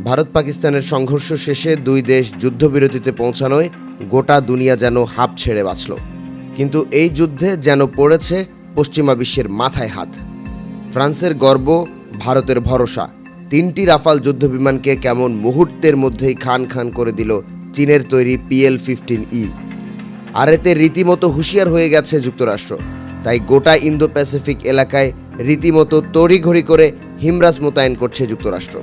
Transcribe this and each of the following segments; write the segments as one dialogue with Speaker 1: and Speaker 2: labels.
Speaker 1: ভারত পাকিস্তানের সংঘর্ষ শেষে দুই দেশ যুদ্ধবিরতিতে পৌঁছানোয় গোটা দুনিয়া যেন হাঁপ ছেড়ে বাঁচল। কিন্তু এই যুদ্ধে যেন পড়েছে পশ্চিমা বিশ্বের মাথায় হাত। ফ্রান্সের গর্ব, ভারতের ভরসা, 3টি রাফাল যুদ্ধবিমানকে কেমন মুহূর্তের মধ্যেই খান খান করে দিল চীনের তৈরি PL-15E। আর এতে রীতিমতো হুঁশিয়ার হয়ে গেছে যুক্তরাষ্ট্র। তাই গোটা ইন্দো প্যাসিফিক এলাকায় রীতিমতো তড়িঘড়ি করে হিমরাজ মোতায়েন করছে যুক্তরাষ্ট্র।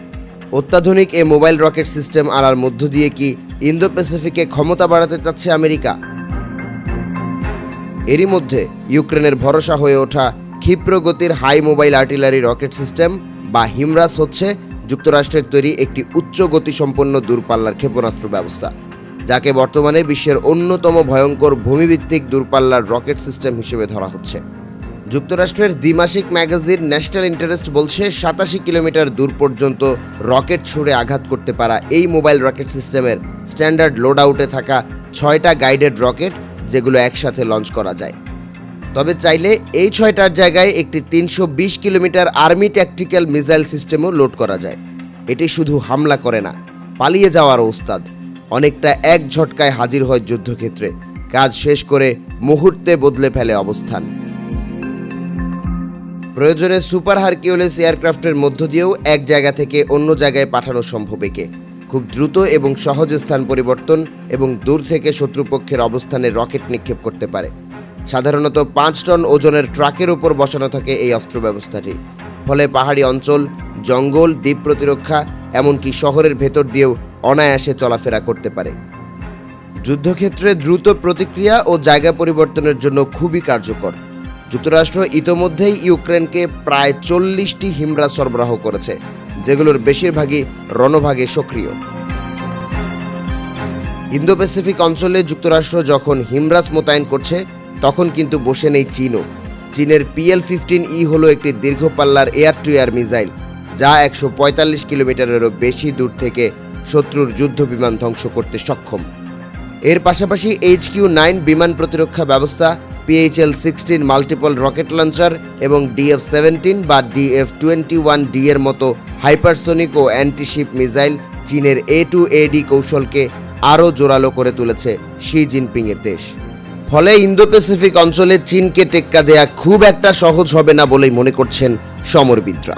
Speaker 1: অত্যাধুনিক এ মোবাইল রকেট সিস্টেম আনার মধ্য দিয়ে কি ইন্দো প্যাসিফিকে ক্ষমতা বাড়াতে চাচ্ছে আমেরিকা? এরই মধ্যে ইউক্রেনের ভরসা হয়ে ওঠা ক্ষিপ্র গতির high mobile artillery rocket system বা হিমরাজ হচ্ছে যুক্তরাষ্ট্রের তৈরি একটি উচ্চ গতিসম্পন্ন দূরপাল্লার ক্ষেপণাস্ত্র ব্যবস্থা, যাকে বর্তমানে বিশ্বের অন্যতম ভয়ঙ্কর ভূমিভিত্তিক দূরপাল্লার রকেট সিস্টেম হিসেবে ধরা হচ্ছে। যুক্তরাষ্ট্রের দ্বিমাসিক ম্যাগাজিন ন্যাশনাল ইন্টারেস্ট বলছে 87 কিলোমিটার দূর পর্যন্ত রকেট ছুড়ে আঘাত করতে পারা এই মোবাইল রকেট সিস্টেমের স্ট্যান্ডার্ড লোড আউটে থাকা 6টা গাইডেড রকেট, যেগুলো একসাথে লঞ্চ করা যায়। তবে চাইলে এই 6টার জায়গায় একটি 320 কিলোমিটার আর্মি ট্যাকটিক্যাল মিসাইল সিস্টেমও লোড করা যায়। এটি শুধু হামলা করে না, পালিয়ে যাওয়ার ওস্তাদ। অনেকটা এক ঝটকায় হাজির হয় যুদ্ধক্ষেত্রে, কাজ শেষ করে মুহূর্তে বদলে ফেলে অবস্থান। প্রয়োজনে সুপার হারকিউলিস এয়ারক্রাফটের মধ্য দিয়েও এক জায়গা থেকে অন্য জায়গায় পাঠানো সম্ভব। একে খুব দ্রুত এবং সহজ স্থান পরিবর্তন এবং দূর থেকে শত্রুপক্ষের অবস্থানে রকেট নিক্ষেপ করতে পারে। সাধারণত 5 টন ওজনের ট্রাকের উপর বসানো থাকে এই অস্ত্র ব্যবস্থাটি। ফলে পাহাড়ি অঞ্চল, জঙ্গল, দ্বীপ প্রতিরক্ষা, এমনকি শহরের ভেতর দিয়েও অনায়াসে চলাফেরা করতে পারে। যুদ্ধক্ষেত্রে দ্রুত প্রতিক্রিয়া ও জায়গা পরিবর্তনের জন্য খুবই কার্যকর। যুক্তরাষ্ট্র ইতোমধ্যেই ইউক্রেনকে প্রায় 40টি হিমরাজ সরবরাহ করেছে, যেগুলোর বেশিরভাগই রণভাগে সক্রিয়। ইন্দো প্যাসিফিক অঞ্চলে যুক্তরাষ্ট্র যখন হিমরাজ মোতায়েন করছে, তখন কিন্তু বসে নেই চীনও। চীনের PL-15E হলো একটি দীর্ঘপাল্লার এয়ার টু এয়ার মিসাইল, যা 145 কিলোমিটারেরও বেশি দূর থেকে শত্রুর যুদ্ধ বিমান ধ্বংস করতে সক্ষম। এর পাশাপাশি HQ-9 বিমান প্রতিরক্ষা ব্যবস্থা, PHL-16 মাল্টিপল রকেট লঞ্চার এবং DF-17 বা DF-21D এর মতো হাইপারসোনিক ও অ্যান্টিশিপ মিসাইল চীনের A-to-AD কৌশলকে আরও জোরালো করে তুলেছে শি জিনপিংয়ের দেশ। ফলে ইন্দো প্যাসিফিক অঞ্চলে চীনকে টেক্কা দেয়া খুব একটা সহজ হবে না বলেই মনে করছেন সমরবিদরা।